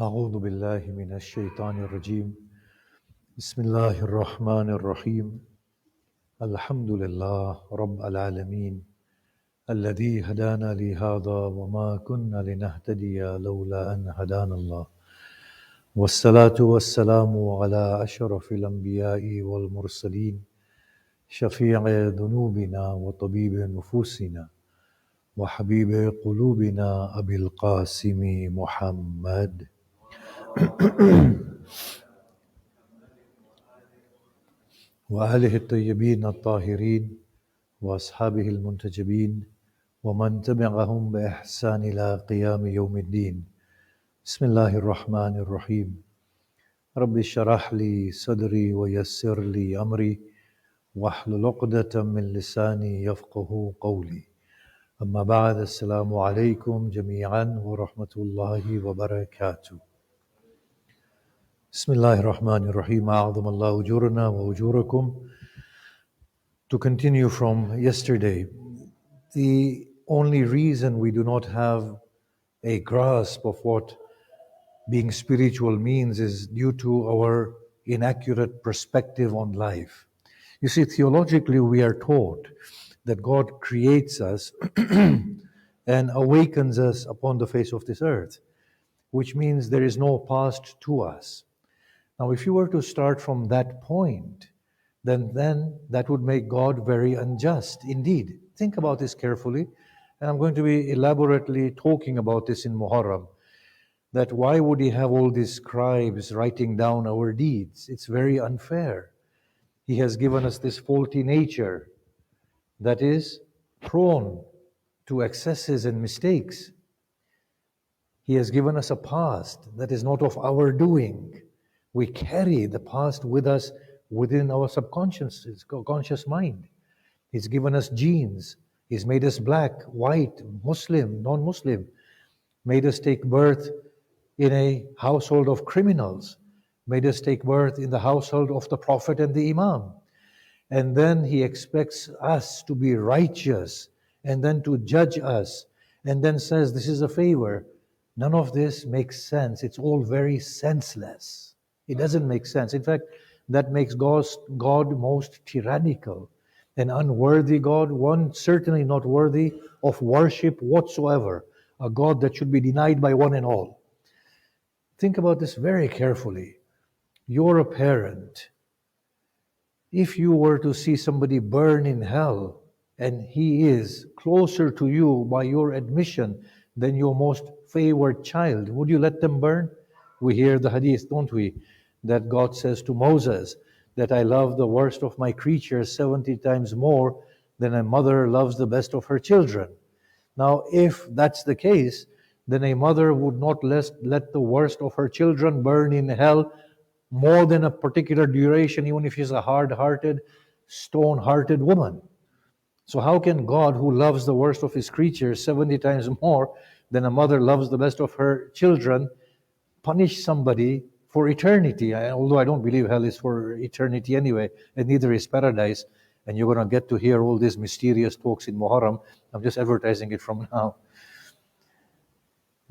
أعوذ بالله من الشيطان الرجيم بسم الله الرحمن الرحيم الحمد لله رب العالمين الذي هدانا لهذا وما كنا لنهتدي لولا أن هدانا الله والصلاة والسلام على أشرف الأنبياء والمرسلين شفيع ذنوبنا وطبيب نفوسنا وحبيب قلوبنا أبي القاسم محمد وآله الطيبين الطاهرين وأصحابه المنتجبين ومن تبعهم بإحسان إلى قيام يوم الدين بسم الله الرحمن الرحيم رب اشرح لي صدري ويسر لي أمري واحلل عقدة من لساني يفقه قولي أما بعد السلام عليكم جميعا ورحمة الله وبركاته بسم الله الرحمن الرحيم أعظم الله أجورنا وأجوركم. To continue from yesterday, the only reason we do not have a grasp of what being spiritual means is due to our inaccurate perspective on life. You see, theologically, we are taught that God creates us and awakens us upon the face of this earth, which means there is no past to us. Now, if you were to start from that point, then that would make God very unjust indeed. Think about this carefully, and I'm going to be elaborately talking about this in Muharram, that why would he have all these scribes writing down our deeds? It's very unfair. He has given us this faulty nature that is prone to excesses and mistakes. He has given us a past that is not of our doing. We carry the past with us within our conscious mind. He's given us genes. He's made us black, white, Muslim, non-Muslim. Made us take birth in a household of criminals. Made us take birth in the household of the Prophet and the Imam. And then he expects us to be righteous and then to judge us and then says this is a favor. None of this makes sense. It's all very senseless. It doesn't make sense. In fact, that makes God most tyrannical, an unworthy God, one certainly not worthy of worship whatsoever, a God that should be denied by one and all. Think about this very carefully. You're a parent. If you were to see somebody burn in hell and he is closer to you by your admission than your most favored child, would you let them burn? We hear the hadith, don't we? That God says to Moses that I love the worst of my creatures 70 times more than a mother loves the best of her children. Now, if that's the case, then a mother would not let the worst of her children burn in hell more than a particular duration, even if she's a hard-hearted, stone-hearted woman. So how can God, who loves the worst of his creatures 70 times more than a mother loves the best of her children, punish somebody for eternity? Although I don't believe hell is for eternity anyway, and neither is paradise. And you're going to get to hear all these mysterious talks in Muharram. I'm just advertising it from now.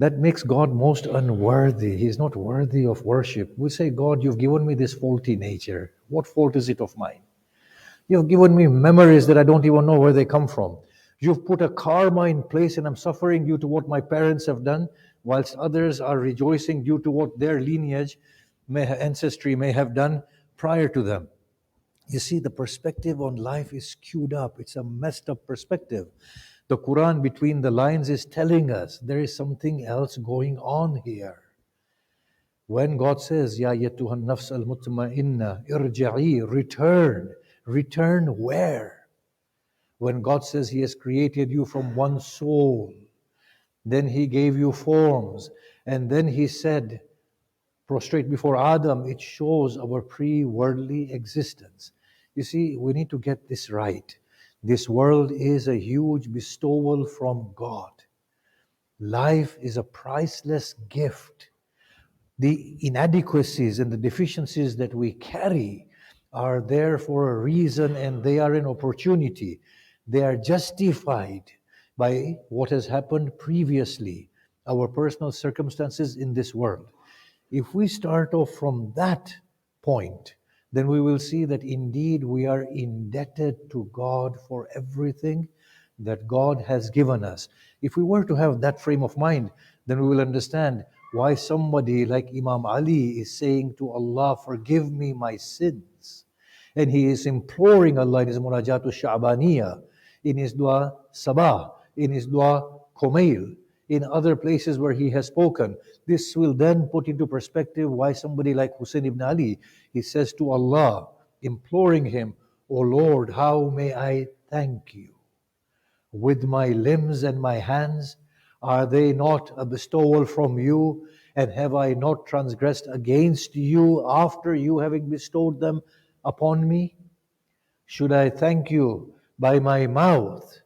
That makes God most unworthy. He's not worthy of worship. We say, God, you've given me this faulty nature. What fault is it of mine? You've given me memories that I don't even know where they come from. You've put a karma in place and I'm suffering due to what my parents have done, whilst others are rejoicing due to what their lineage, ancestry may have done prior to them. You see, the perspective on life is skewed up. It's a messed up perspective. The Quran between the lines is telling us there is something else going on here. When God says, Ya ayyatuhan nafs al-mutma'inna, irja'i, return where? When God says He has created you from one soul, then He gave you forms, and then He said, prostrate before Adam, it shows our pre-worldly existence. You see, we need to get this right. This world is a huge bestowal from God. Life is a priceless gift. The inadequacies and the deficiencies that we carry are there for a reason, and they are an opportunity. They are justified by what has happened previously, our personal circumstances in this world. If we start off from that point, then we will see that indeed we are indebted to God for everything that God has given us. If we were to have that frame of mind, then we will understand why somebody like Imam Ali is saying to Allah, forgive me my sins. And he is imploring Allah in his Munajatu Sha'baniyah, in his dua Sabah, in his dua Kumail, in other places where he has spoken. This will then put into perspective why somebody like Hussein ibn Ali, he says to Allah, imploring him, O Lord, how may I thank you? With my limbs and my hands, are they not a bestowal from you? And have I not transgressed against you after you having bestowed them upon me? Should I thank you by my mouth?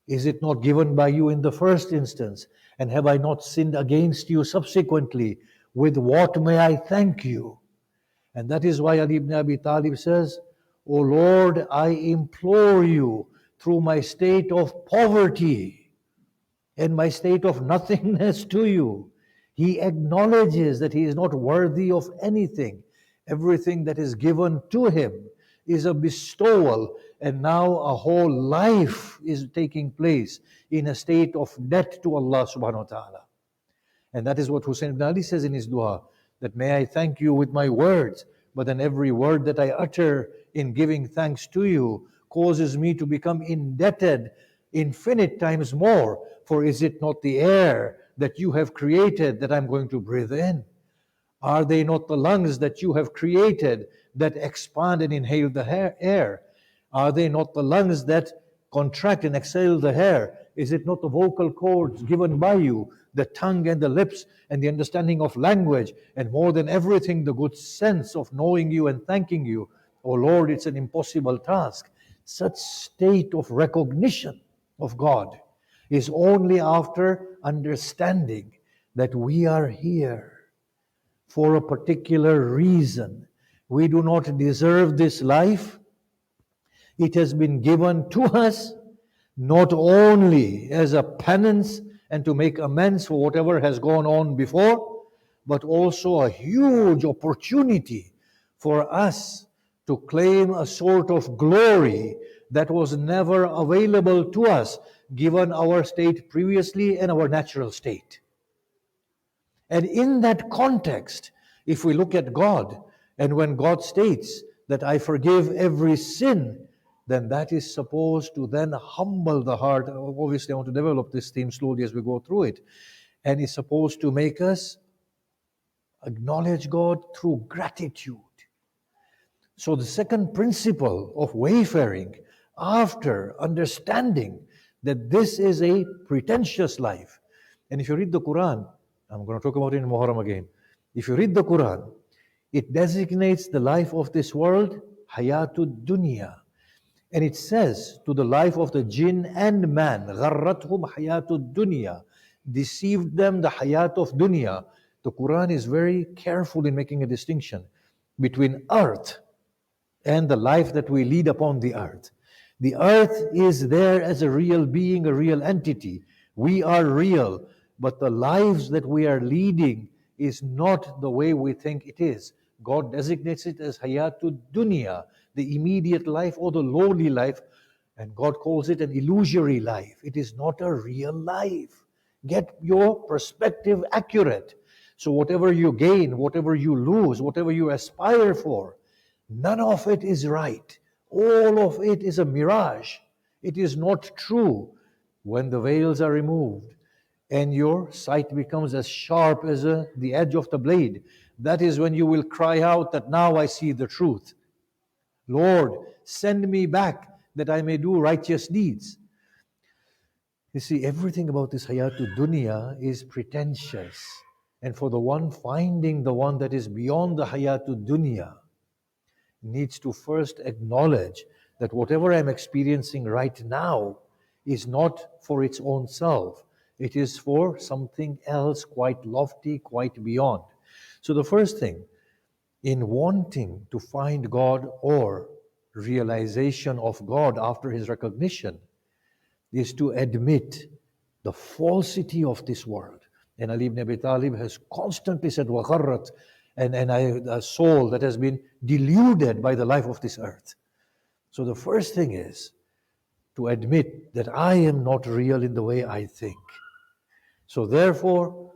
Is it not given by you in the first instance? And have I not sinned against you subsequently? With what may I thank you? And that is why Ali ibn Abi Talib says, O Lord, I implore you through my state of poverty and my state of nothingness to you. He acknowledges that he is not worthy of anything. Everything that is given to him is a bestowal, and now a whole life is taking place in a state of debt to Allah subhanahu wa ta'ala. And that is what Hussein ibn Ali says in his dua, that may I thank you with my words, but then every word that I utter in giving thanks to you causes me to become indebted infinite times more. For is it not the air that you have created that I'm going to breathe in? Are they not the lungs that you have created that expand and inhale the air? Are they not the lungs that contract and exhale the air? Is it not the vocal cords given by you, the tongue and the lips and the understanding of language, and more than everything, the good sense of knowing you and thanking you? Oh Lord, it's an impossible task. Such state of recognition of God is only after understanding that we are here for a particular reason. We do not deserve this life. It has been given to us not only as a penance and to make amends for whatever has gone on before, but also a huge opportunity for us to claim a sort of glory that was never available to us given our state previously and our natural state. And in that context, if we look at God, and when God states that I forgive every sin, then that is supposed to then humble the heart. Obviously, I want to develop this theme slowly as we go through it. And it's supposed to make us acknowledge God through gratitude. So the second principle of wayfaring, after understanding that this is a pretentious life, and if you read the Quran, I'm going to talk about it in Muharram again. If you read the Quran, it designates the life of this world Hayatud Dunya. And it says to the life of the jinn and man, Gharrathum Hayatud Dunya, deceived them the Hayat of Dunya. The Quran is very careful in making a distinction between earth and the life that we lead upon the earth. The earth is there as a real being, a real entity. We are real, but the lives that we are leading is not the way we think it is. God designates it as Hayatud Dunya, the immediate life or the lowly life, and God calls it an illusory life. It is not a real life. Get your perspective accurate. So whatever you gain, whatever you lose, whatever you aspire for, none of it is right. All of it is a mirage. It is not true. When the veils are removed and your sight becomes as sharp as the edge of the blade, that is when you will cry out that now I see the truth. Lord, send me back that I may do righteous deeds. You see, everything about this Hayatul Dunya is pretentious. And for the one finding the one that is beyond the Hayatul Dunya, needs to first acknowledge that whatever I'm experiencing right now is not for its own self. It is for something else quite lofty, quite beyond. So the first thing, in wanting to find God or realization of God after his recognition, is to admit the falsity of this world. And Ali ibn Abi Talib has constantly said, وَغَرَّتْ, and a soul that has been deluded by the life of this earth. So the first thing is to admit that I am not real in the way I think. So therefore,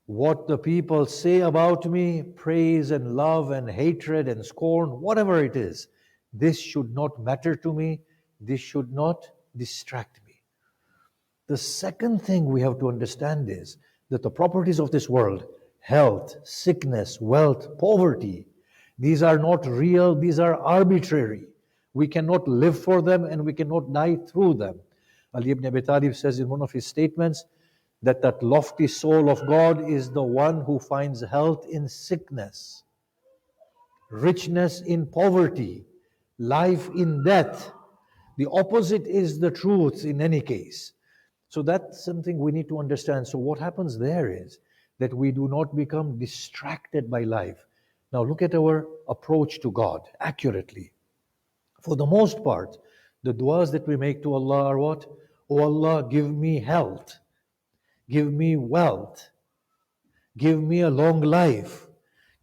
what the people say about me, praise and love and hatred and scorn, whatever it is, this should not matter to me. This should not distract me. The second thing we have to understand is that the properties of this world, health, sickness, wealth, poverty, these are not real, these are arbitrary. We cannot live for them and we cannot die through them. Ali ibn Abi Talib says in one of his statements that that lofty soul of God is the one who finds health in sickness, richness in poverty, life in death. The opposite is the truth in any case. So that's something we need to understand. So what happens there is that we do not become distracted by life. Now look at our approach to God accurately. For the most part, the du'as that we make to Allah are what? Oh Allah, give me health, give me wealth, give me a long life,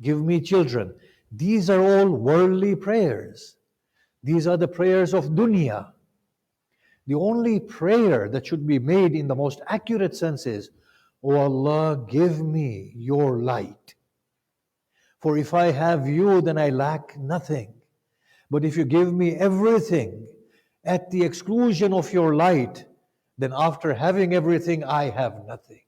give me children. These are all worldly prayers. These are the prayers of dunya. The only prayer that should be made in the most accurate sense is, O Allah, give me your light. For if I have you, then I lack nothing. But if you give me everything at the exclusion of your light, then after having everything, I have nothing.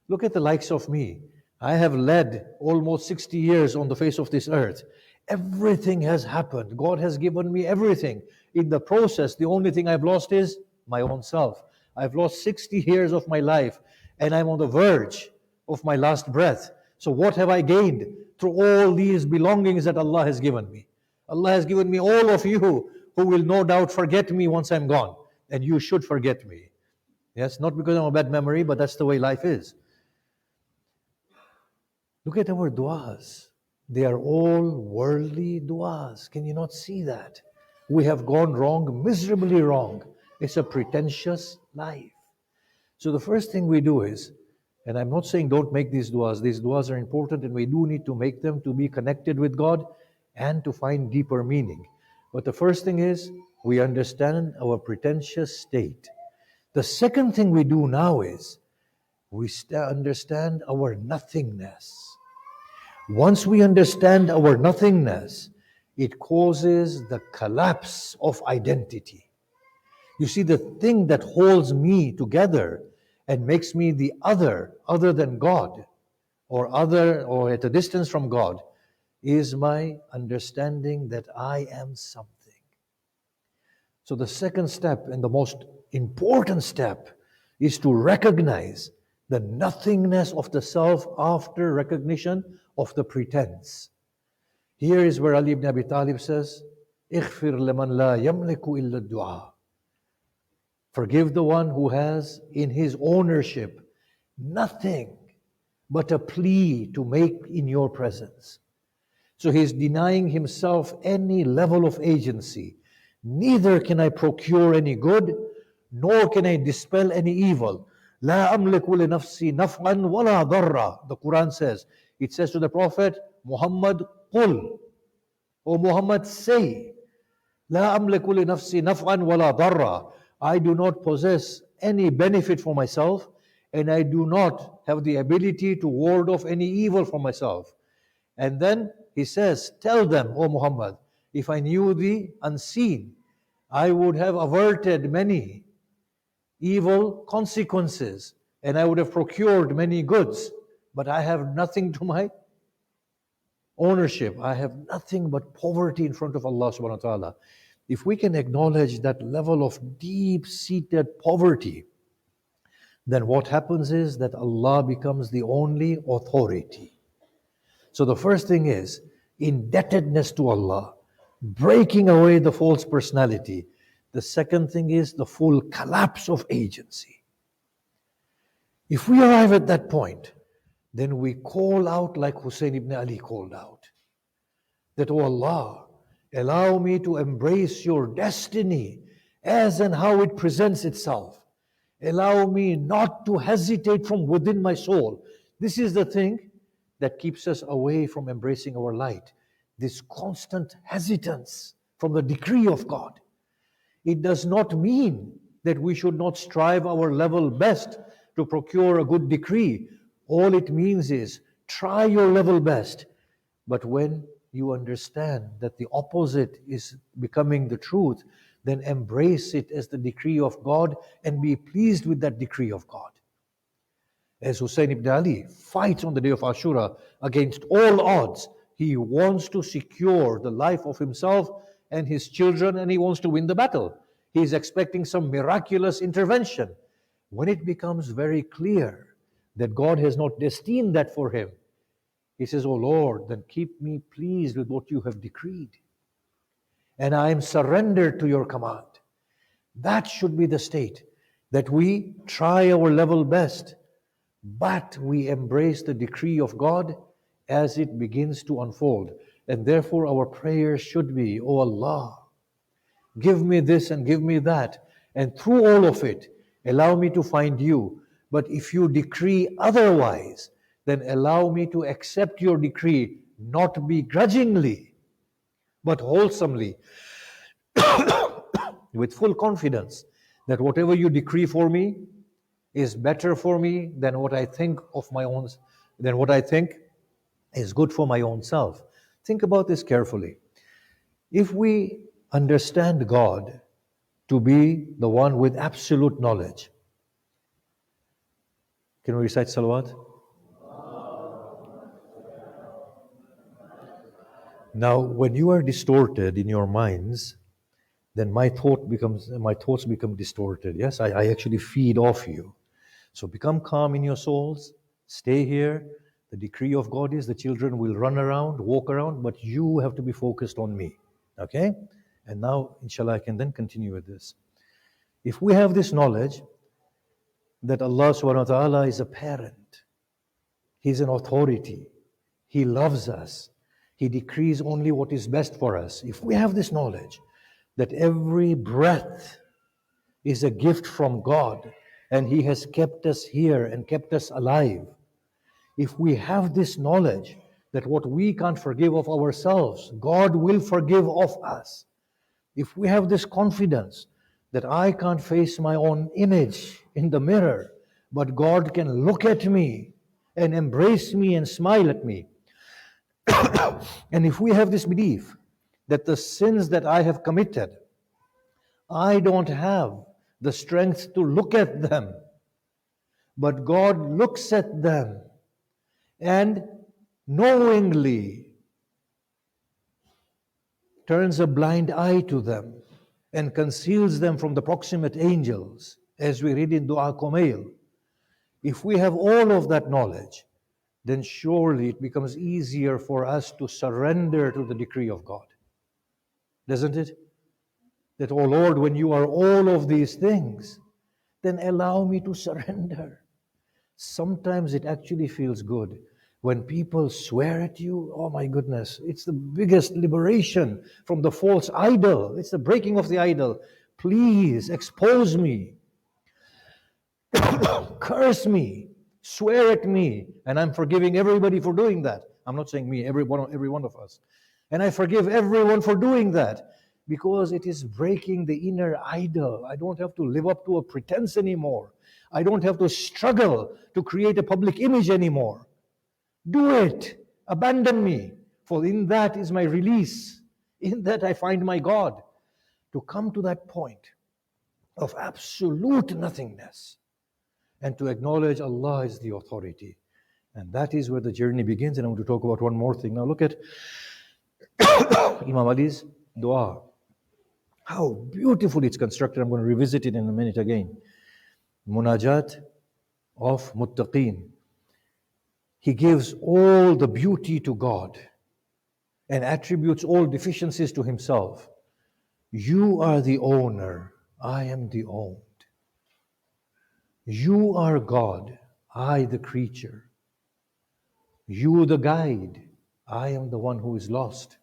Look at the likes of me. I have led almost 60 years on the face of this earth. Everything has happened. God has given me everything. In the process, the only thing I've lost is my own self. I've lost 60 years of my life, and I'm on the verge of my last breath. So what have I gained through all these belongings that Allah has given me? Allah has given me all of you who will no doubt forget me once I'm gone. And you should forget me. Yes, not because I'm a bad memory, but that's the way life is. Look at our du'as. They are all worldly du'as. Can you not see that? We have gone wrong, miserably wrong. It's a pretentious life. So the first thing we do is, and I'm not saying don't make these du'as are important and we do need to make them to be connected with God and to find deeper meaning. But the first thing is, we understand our pretentious state. The second thing we do now is, we understand our nothingness. Once we understand our nothingness, it causes the collapse of identity. You see, the thing that holds me together and makes me the other than God, or at a distance from God, is my understanding that I am something. So the second step and the most important step is to recognize the nothingness of the self after recognition of the pretense. Here is where Ali ibn Abi Talib says, اغفر لمن لا يملك إلا الدعاء. Forgive the one who has in his ownership nothing but a plea to make in your presence. So he is denying himself any level of agency. Neither can I procure any good, nor can I dispel any evil. لا أملك لنفسي نفعا ولا ضرا. The Quran says, it says to the Prophet, Muhammad, قل, O Muhammad, say, لا أملك لنفسي نفعا ولا ضرا. I do not possess any benefit for myself, and I do not have the ability to ward off any evil for myself. And then he says, tell them, O Muhammad, if I knew the unseen, I would have averted many evil consequences, and I would have procured many goods, but I have nothing to my ownership. I have nothing but poverty in front of Allah subhanahu wa ta'ala. If we can acknowledge that level of deep-seated poverty, then what happens is that Allah becomes the only authority. So the first thing is indebtedness to Allah, breaking away the false personality. The second thing is the full collapse of agency. If we arrive at that point, then we call out like Hussein ibn Ali called out, that, O Allah, allow me to embrace your destiny as and how it presents itself. Allow me not to hesitate from within my soul. This is the thing that keeps us away from embracing our light. This constant hesitance from the decree of God. It does not mean that we should not strive our level best to procure a good decree. All it means is try your level best. But when you understand that the opposite is becoming the truth, then embrace it as the decree of God and be pleased with that decree of God. As Hussein ibn Ali fights on the day of Ashura against all odds, he wants to secure the life of himself and his children, and he wants to win the battle. He is expecting some miraculous intervention. When it becomes very clear that God has not destined that for him, he says, "Oh Lord, then keep me pleased with what you have decreed. And I am surrendered to your command." That should be the state, that we try our level best, but we embrace the decree of God as it begins to unfold. And therefore our prayers should be, "Oh Allah, give me this and give me that. And through all of it, allow me to find you. But if you decree otherwise, then allow me to accept your decree, not begrudgingly, but wholesomely, with full confidence that whatever you decree for me is better for me than what I think of my own, than what I think is good for my own self." Think about this carefully. If we understand God to be the one with absolute knowledge, can we recite salawat? Now, when you are distorted in your minds, then my thoughts become distorted. Yes, I actually feed off you. So become calm in your souls. Stay here. The decree of God is the children will run around, walk around, but you have to be focused on me. Okay? And now, inshallah, I can then continue with this. If we have this knowledge that Allah subhanahu wa ta'ala is a parent, He's an authority, He loves us, He decrees only what is best for us. If we have this knowledge that every breath is a gift from God and He has kept us here and kept us alive, if we have this knowledge that what we can't forgive of ourselves, God will forgive of us. If we have this confidence that I can't face my own image in the mirror, but God can look at me and embrace me and smile at me. And if we have this belief that the sins that I have committed, I don't have the strength to look at them, but God looks at them and knowingly turns a blind eye to them and conceals them from the proximate angels, as we read in Dua Kumail. If we have all of that knowledge, then surely it becomes easier for us to surrender to the decree of God. Doesn't it? That, "Oh Lord, when you are all of these things, then allow me to surrender." Sometimes it actually feels good. When people swear at you, oh my goodness, it's the biggest liberation from the false idol. It's the breaking of the idol. Please expose me. Curse me. Swear at me. And I'm forgiving everybody for doing that. I'm not saying me, every one of us. And I forgive everyone for doing that, because it is breaking the inner idol. I don't have to live up to a pretense anymore. I don't have to struggle to create a public image anymore. Do it. Abandon me. For in that is my release. In that I find my God. To come to that point of absolute nothingness and to acknowledge Allah is the authority. And that is where the journey begins. And I want to talk about one more thing. Now look at Imam Ali's dua. How beautifully it's constructed. I'm going to revisit it in a minute again. Munajat of Muttaqeen. He gives all the beauty to God and attributes all deficiencies to himself. You are the owner, I am the owned. You are God, I the creature. You the guide, I am the one who is lost.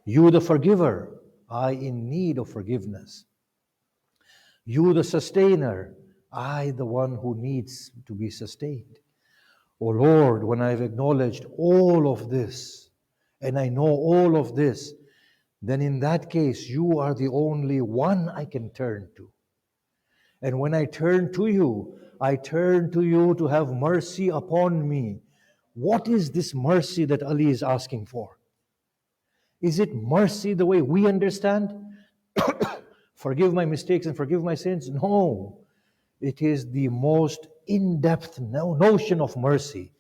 You the forgiver, I in need of forgiveness. You the sustainer, I the one who needs to be sustained. Oh Lord, when I've acknowledged all of this, and I know all of this, then in that case, you are the only one I can turn to. And when I turn to you to have mercy upon me. What is this mercy that Ali is asking for? Is it mercy the way we understand? Forgive my mistakes and forgive my sins? No. It is the most in-depth notion of mercy.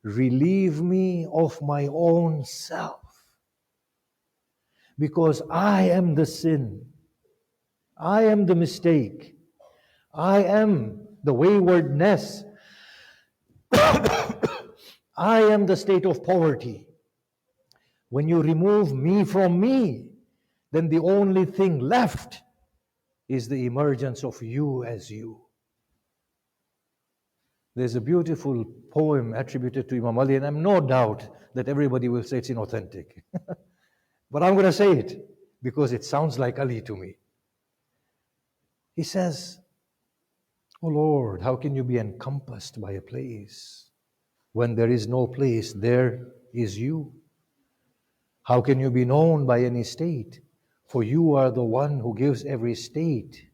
Relieve me of my own self. Because I am the sin. I am the mistake. I am the waywardness. I am the state of poverty. When you remove me from me, then the only thing left is the emergence of you as you. There's a beautiful poem attributed to Imam Ali, and I'm no doubt that everybody will say it's inauthentic. But I'm going to say it because it sounds like Ali to me. He says, "Oh Lord, how can you be encompassed by a place? When there is no place, there is you. How can you be known by any state? For you are the one who gives every state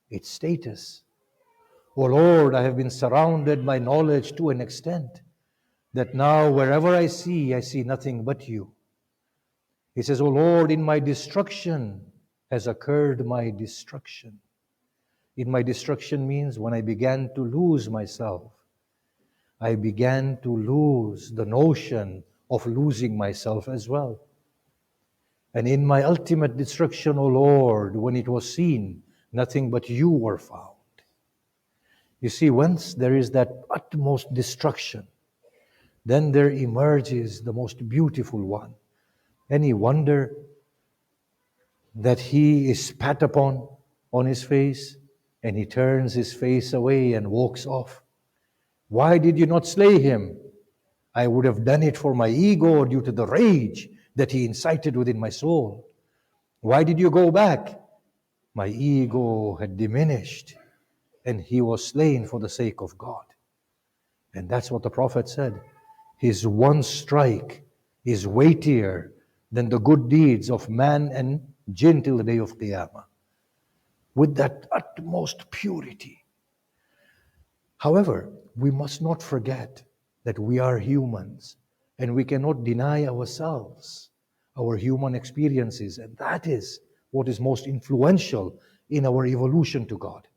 its status. Oh Lord, I have been surrounded by knowledge to an extent that now wherever I see nothing but you." He says, "Oh Lord, in my destruction has occurred my destruction." In my destruction means when I began to lose myself, I began to lose the notion of losing myself as well. And in my ultimate destruction, O Lord, when it was seen, nothing but you were found. You see, once there is that utmost destruction, then there emerges the most beautiful one. Any wonder that he is spat upon on his face, and he turns his face away and walks off? Why did you not slay him? I would have done it for my ego due to the rage that he incited within my soul. Why did you go back? My ego had diminished, and he was slain for the sake of God. And that's what the Prophet said. His one strike is weightier than the good deeds of man and jinn till the day of Qiyamah. With that utmost purity. However, we must not forget that we are humans and we cannot deny ourselves, our human experiences, and that is what is most influential in our evolution to God.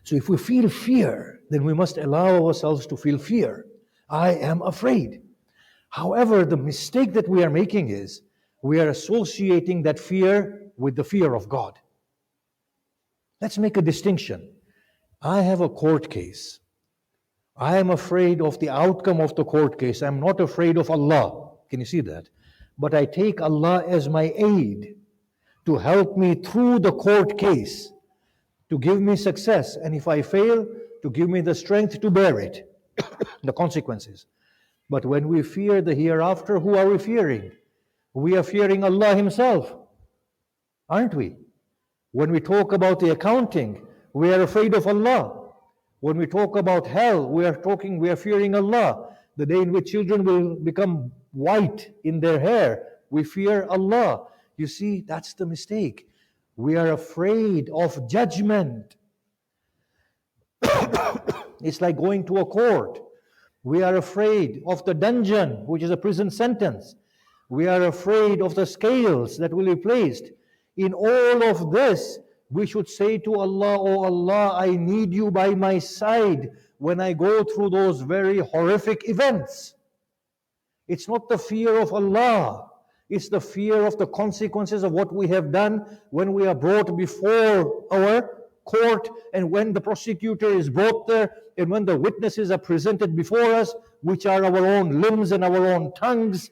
So if we feel fear, then we must allow ourselves to feel fear. I am afraid. However, the mistake that we are making is we are associating that fear with the fear of God. Let's make a distinction. I have a court case. I am afraid of the outcome of the court case. I'm not afraid of Allah. Can you see that? But I take Allah as my aid to help me through the court case, to give me success. And if I fail, to give me the strength to bear it, the consequences. But when we fear the hereafter, who are we fearing? We are fearing Allah Himself, aren't we? When we talk about the accounting, we are afraid of Allah. When we talk about hell, we are fearing Allah. The day in which children will become white in their hair, we fear Allah. You see, that's the mistake. We are afraid of judgment. It's like going to a court. We are afraid of the dungeon, which is a prison sentence. We are afraid of the scales that will be placed. In all of this, we should say to Allah, "Oh Allah, I need you by my side when I go through those very horrific events." It's not the fear of Allah. It's the fear of the consequences of what we have done when we are brought before our court, and when the prosecutor is brought there, and when the witnesses are presented before us, which are our own limbs and our own tongues.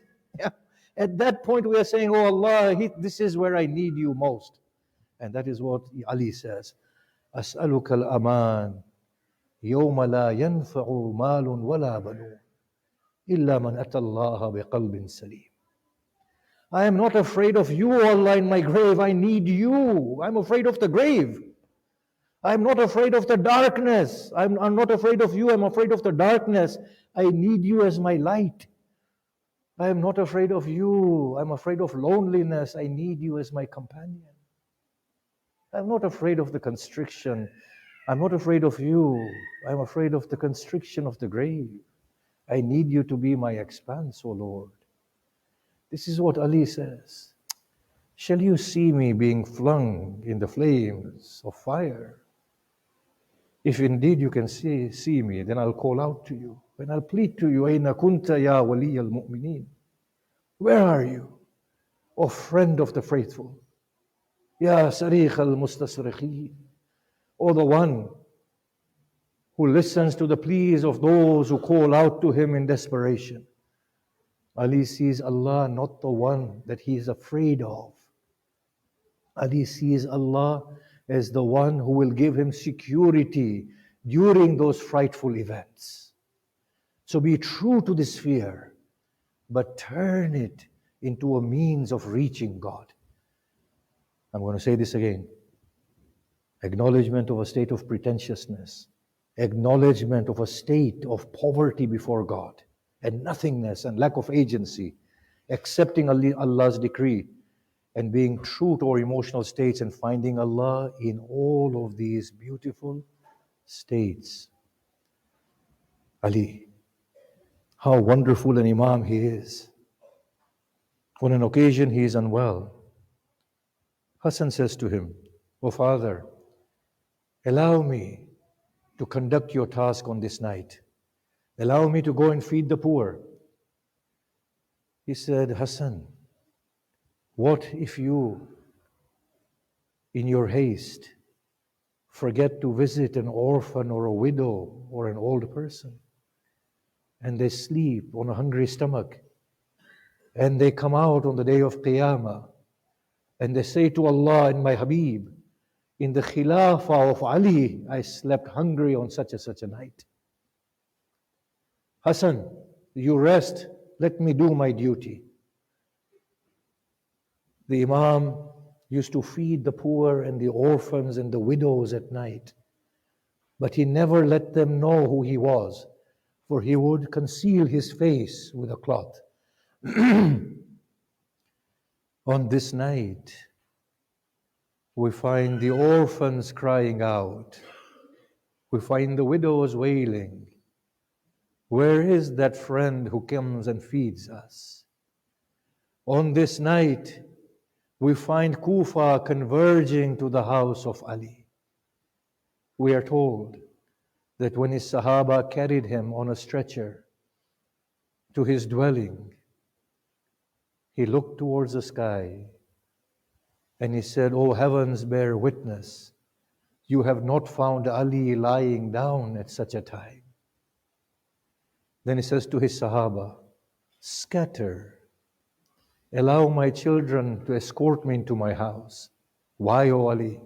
At that point we are saying, "Oh Allah, this is where I need you most." And that is what Ali says. أسألك الأمان يوم لا ينفع مال ولا بنون إلا من أتى الله بقلب سليم. I am not afraid of you, Allah, in my grave. I need you. I'm afraid of the grave. I'm not afraid of the darkness. I'm not afraid of you. I'm afraid of the darkness. I need you as my light. I am not afraid of you. I'm afraid of loneliness. I need you as my companion. I'm not afraid of the constriction. I'm not afraid of you. I'm afraid of the constriction of the grave. I need you to be my expanse, O Lord. This is what Ali says. Shall you see me being flung in the flames of fire? If indeed you can see me, then I'll call out to you and I'll plead to you, Aina kunta ya wali al-mu'mineen. Where are you, O friend of the faithful? Ya sarikh al-mustasrikhin. O the one who listens to the pleas of those who call out to him in desperation. Ali sees Allah not the one that he is afraid of. Ali sees Allah as the one who will give him security during those frightful events. So be true to this fear, but turn it into a means of reaching God. I'm going to say this again. Acknowledgement of a state of pretentiousness, acknowledgement of a state of poverty before God, and nothingness and lack of agency, accepting Allah's decree, and being true to our emotional states and finding Allah in all of these beautiful states. Ali, how wonderful an Imam he is. On an occasion he is unwell. Hassan says to him, "O father, allow me to conduct your task on this night. Allow me to go and feed the poor." He said, "Hassan, what if you, in your haste, forget to visit an orphan or a widow or an old person, and they sleep on a hungry stomach, and they come out on the day of Qiyamah, and they say to Allah and my Habib, in the Khilafah of Ali, I slept hungry on such and such a night. Hassan, you rest, let me do my duty." The Imam used to feed the poor and the orphans and the widows at night, but he never let them know who he was, for he would conceal his face with a cloth. On this night, we find the orphans crying out. We find the widows wailing. Where is that friend who comes and feeds us? On this night, we find Kufa converging to the house of Ali. We are told that when his Sahaba carried him on a stretcher to his dwelling, he looked towards the sky and he said, "O heavens, bear witness, you have not found Ali lying down at such a time." Then he says to his Sahaba, "Scatter. Allow my children to escort me into my house." Why, O Ali?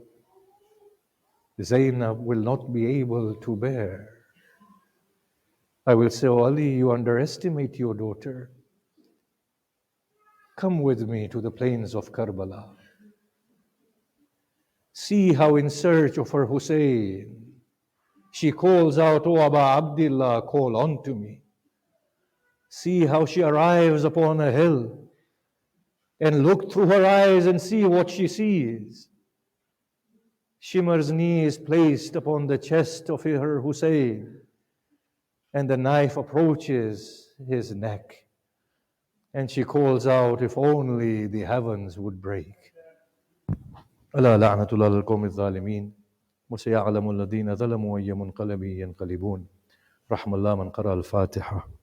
Zainab will not be able to bear. I will say, "O Ali, you underestimate your daughter. Come with me to the plains of Karbala. See how in search of her Hussein, she calls out, 'O Aba Abdillah, call unto me.' See how she arrives upon a hill, and look through her eyes and see what she sees. Shimar's knee is placed upon the chest of her Hussein, and the knife approaches his neck. And she calls out, 'If only the heavens would break.'" ألا لعنة الله على القوم الظالمين وسيعلم الذين ظلموا أي منقلب ينقلبون. رحم الله من قرأ الفاتحة.